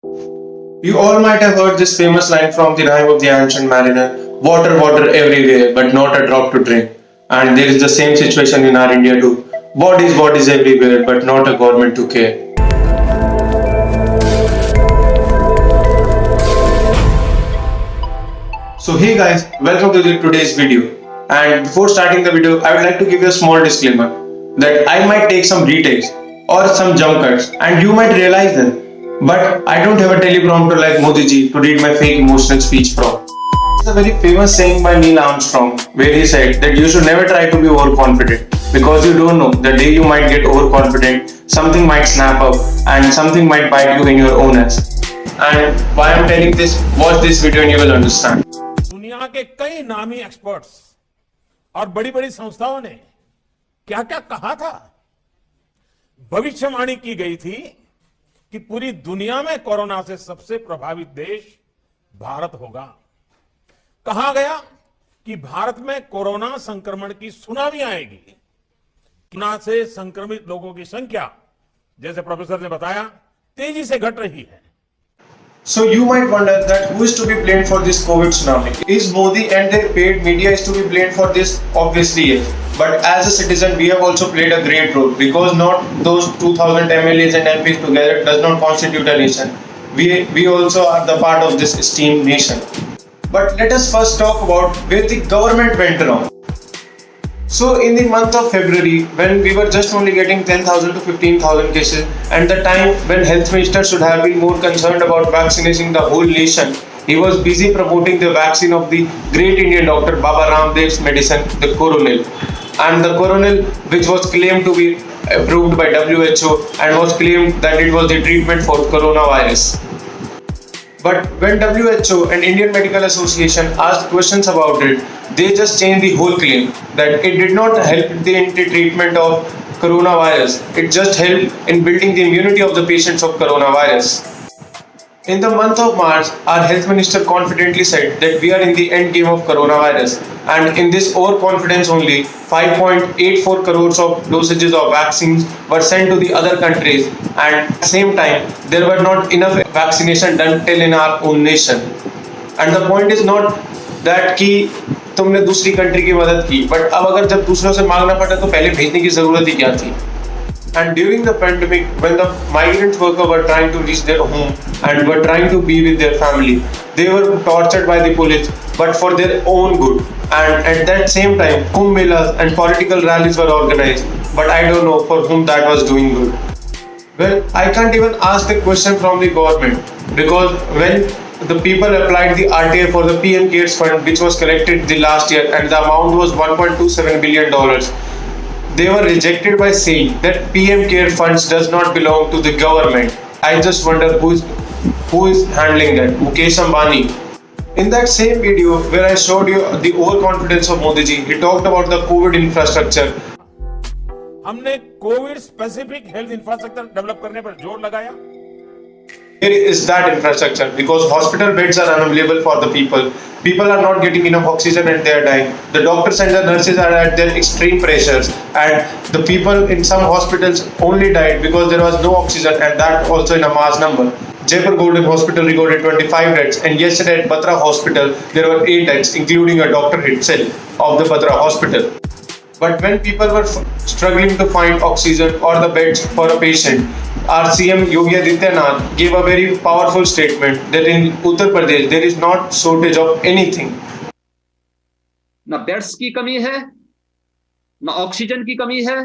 You all might have heard this famous line from the rhyme of the ancient mariner: water, water everywhere, but not a drop to drink. And there is the same situation in our India too. Bodies, bodies everywhere, but not a government to care. So hey guys, welcome to today's video. And before starting the video, I would like to give you a small disclaimer that I might take some retakes or some jump cuts and you might realize them. But I don't have a teleprompter like Modi ji to read my fake emotional speech from. It's a very famous saying by Neil Armstrong where he said that you should never try to be overconfident because you don't know the day you might get overconfident, something might snap up and something might bite you in your own ass. And why I'm telling this, watch this video and you will understand. दुनिया के कई नामी experts और बड़ी बड़ी संस्थाओं ने क्या क्या कहा था। भविष्यवाणी की गई थी कि पूरी दुनिया में कोरोना से सबसे प्रभावित देश भारत होगा। कहा गया कि भारत में कोरोना संक्रमण की सुनामी आएगी। कोरोना से संक्रमित लोगों की संख्या, जैसे प्रोफेसर ने बताया, तेजी से घट रही है। So you might wonder that who is to be blamed for this COVID tsunami? Is Modi and their paid media is to be blamed for this? Obviously yes. But as a citizen, we have also played a great role because not those 2000 MLAs and MPs together does not constitute a nation. We also are the part of this esteemed nation. But let us first talk about where the government went wrong. So in the month of February, when we were just only getting 10,000 to 15,000 cases, and the time when health minister should have been more concerned about vaccinating the whole nation, he was busy promoting the vaccine of the great Indian doctor Baba Ramdev's medicine, the Coronil. And the Coronil, which was claimed to be approved by WHO and was claimed that it was the treatment for coronavirus. But when WHO and Indian Medical Association asked questions about it, they just changed the whole claim that it did not help in the treatment of coronavirus. It just helped in building the immunity of the patients of coronavirus. In the month of March, our health minister confidently said that we are in the end game of coronavirus, and in this overconfidence only 5.84 crores of dosages of vaccines were sent to the other countries, and at the same time there were not enough vaccination done till in our own nation. And the point is not that कि तुमने दूसरी country की मदद की, but अब अगर जब दूसरों से मांगना पड़ा तो पहले भेजने की जरूरत ही क्या थी? And during the pandemic, when the migrant workers were trying to reach their home and were trying to be with their family, they were tortured by the police, but for their own good. And at that same time, Kumbh Melas and political rallies were organized, but I don't know for whom that was doing good. Well, I can't even ask the question from the government because when the people applied the RTA for the PM CARES fund, which was collected the last year, and the amount was $1.27 billion. They were rejected by saying that PM CARE funds does not belong to the government. I just wonder who is handling that. Mukesh Ambani. In that same video where I showed you the overconfidence of Modi ji, he talked about the COVID infrastructure. हमने Covid specific health infrastructure develop करने पर जोर लगाया। Here is that infrastructure because hospital beds are unavailable for the people. People are not getting enough oxygen and they are dying. The doctors and the nurses are at their extreme pressures, and the people in some hospitals only died because there was no oxygen, and that also in a mass number. Jaipur Golden Hospital recorded 25 deaths, and yesterday at Batra Hospital there were 8 deaths, including a doctor himself of the Batra Hospital. But when people were struggling to find oxygen or the beds for a patient, our CM Yogi Adityanath gave a very powerful statement that in Uttar Pradesh there is not shortage of anything. ना beds की कमी है, ना oxygen की कमी है,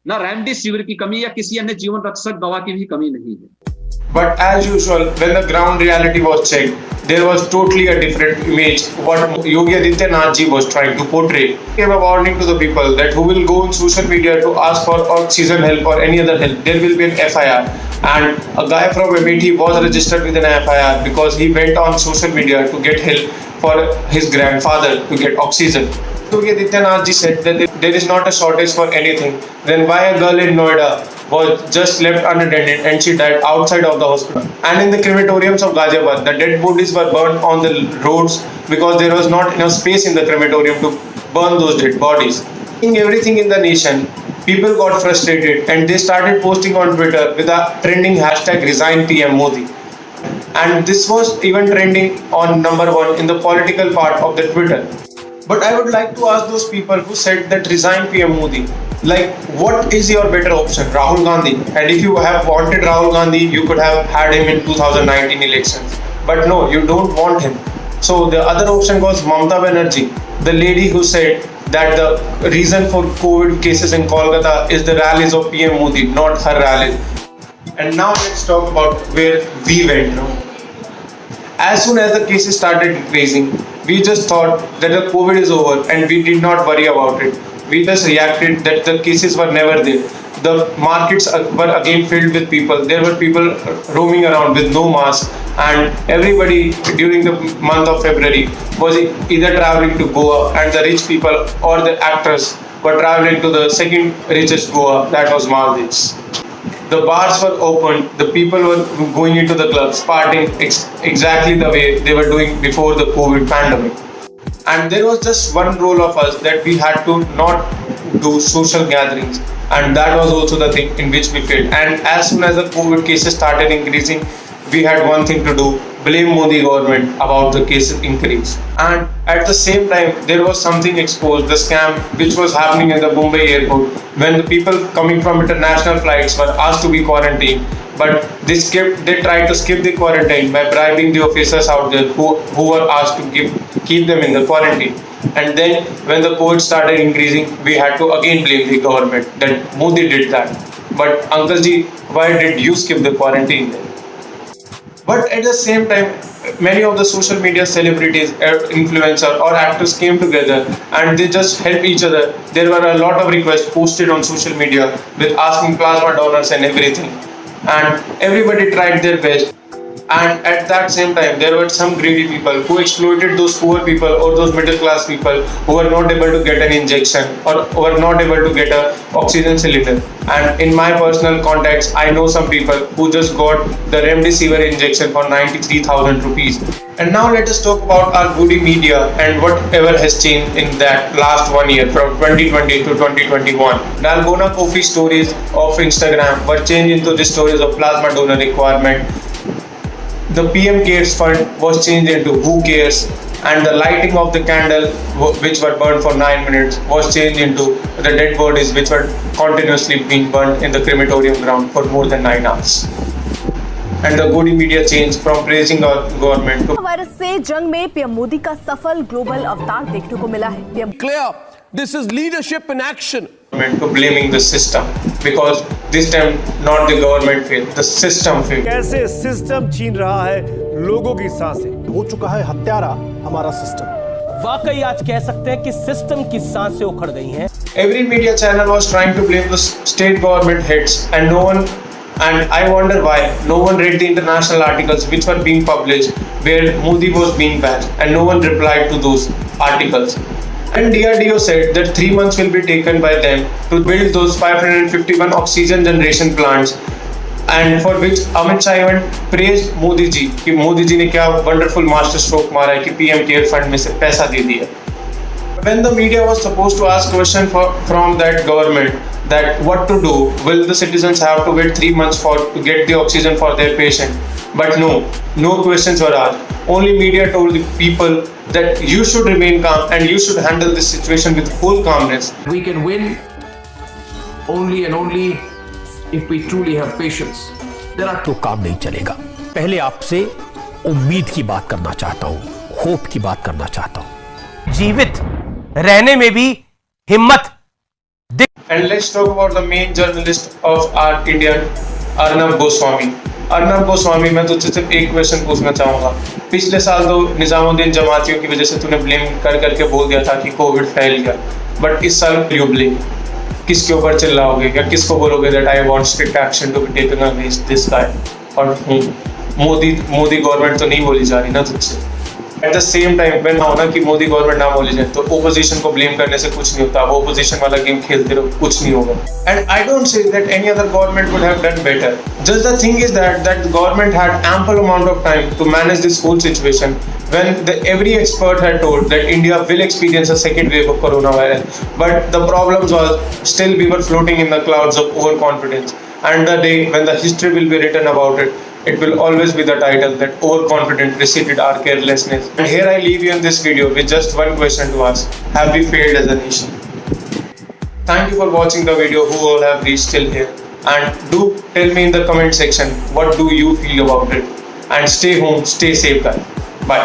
ना remdesivir की कमी या किसी अन्य जीवन रक्षक दवा की भी कमी नहीं है. But as usual, when the ground reality was checked, there was totally a different image what Yogi Adityanath ji was trying to portray. He gave a warning to the people that who will go on social media to ask for oxygen help or any other help, there will be an FIR. And a guy from Amethi was registered with an FIR because he went on social media to get help for his grandfather to get oxygen. Yogi Adityanath ji said that there is not a shortage for anything. Then why a girl in Noida was just left unattended and she died outside of the hospital? And in the crematoriums of Ghaziabad, the dead bodies were burned on the roads because there was not enough space in the crematorium to burn those dead bodies. In everything in the nation, people got frustrated and they started posting on Twitter with a trending hashtag resign PM Modi. And this was even trending on number one in the political part of the Twitter. But I would like to ask those people who said that resign PM Modi, like what is your better option? Rahul Gandhi. And if you have wanted Rahul Gandhi, you could have had him in 2019 elections. But no, you don't want him. So the other option was Mamata Banerjee, the lady who said that the reason for COVID cases in Kolkata is the rallies of PM Modi, not her rallies. And now let's talk about where we went wrong. As soon as the cases started increasing, we just thought that the COVID is over and we did not worry about it. We just reacted that the cases were never there. The markets were again filled with people. There were people roaming around with no mask, and everybody during the month of February was either traveling to Goa, and the rich people or the actors were traveling to the second richest Goa, that was Maldives. The bars were open, the people were going into the clubs, partying exactly the way they were doing before the COVID pandemic. And there was just one rule of us that we had to not do social gatherings, and that was also the thing in which we failed. And as soon as the COVID cases started increasing, we had one thing to do: blame Modi government about the case increase. And at the same time, there was something exposed, the scam which was happening in the Mumbai airport when the people coming from international flights were asked to be quarantined. But they tried to skip the quarantine by bribing the officers out there who were asked to keep them in the quarantine. And then when the COVID started increasing, we had to again blame the government that Modi did that. But Uncle Ji, why did you skip the quarantine then? But at the same time, many of the social media celebrities, influencers or actors came together and they just helped each other. There were a lot of requests posted on social media with asking plasma donors and everything. And everybody tried their best. And at that same time, there were some greedy people who exploited those poor people or those middle class people who were not able to get an injection or were not able to get an oxygen cylinder. And in my personal context, I know some people who just got the Remdesivir injection for 93,000 rupees. And now let us talk about our goody media and whatever has changed in that last 1 year from 2020 to 2021. Dalgona Coffee stories of Instagram were changed into the stories of plasma donor requirement. The PM Cares Fund was changed into Who Cares, and the lighting of the candle which were burned for 9 minutes was changed into the dead bodies which were continuously being burned in the crematorium ground for more than 9 hours. And the goody media changed from praising our government to virus से जंग में PM Modi का सफल global अवतार देखने को मिला है। PM Clear. This is leadership in action. to blaming the system, because this time not the government failed, the system failed. कैसे सिस्टम छीन रहा है लोगों की सांसें। हो चुका है हत्यारा हमारा सिस्टम। वाकई आज कह सकते हैं कि सिस्टम की सांसें उखड़ गई हैं। Every media channel was trying to blame the state government heads, and no one, and I wonder why no one read the international articles which were being published where Modi was being bashed, and no one replied to those articles. And DRDO said that 3 months will be taken by them to build those 551 oxygen generation plants, and for which Amit Shah even praised Modi ji कि मोदी जी ने क्या wonderful master stroke मारा है कि PM Care Fund में से पैसा दे दिया. When the media was supposed to ask question from that government that what to do, will the citizens have to wait 3 months to get the oxygen for their patient? But no questions were asked. Only media told the people that you should remain calm and you should handle this situation with full calmness. We can win only and only if we truly have patience. तो काम नहीं चलेगा। पहले आपसे उम्मीद की बात करना चाहता हूं, होप की बात करना चाहता हूं। जीवित रहने में भी हिम्मत। And let's talk about the main journalist of our Indian, Arnab Goswami. Arnab Goswami, मैं तुझसे सिर्फ एक क्वेश्चन पूछना चाहूंगा। पिछले साल तो निजामुद्दीन जमातियों की वजह से तूने ब्लेम करके बोल दिया था कि कोविड फैल गया, बट इस साल यू ब्लेम किसके ऊपर चिल्लाओगे या किसको बोलोगे that I want strict action to be taken against this guy? और मोदी गवर्नमेंट तो नहीं बोली जा रही ना तुझसे। At the same time when होना कि मोदी गवर्नमेंट ना बोली जाए तो ओपोजिशन को ब्लेम करने से कुछ नहीं होता, आप ओपोजिशन वाला गेम खेलते रहो, कुछ नहीं होगा. And I don't say that any other government would have done better. Just the thing is that the government had ample amount of time to manage this whole situation when every expert had told that India will experience a second wave of coronavirus. But the problems was still we were floating in the clouds of overconfidence. And the day when the history will be written about it, it will always be the title that overconfident preceded our carelessness. And here I leave you in this video with just one question to ask: have we failed as a nation? Thank you for watching the video who all have reached till here. And do tell me in the comment section what do you feel about it. And stay home, stay safe guys. Bye.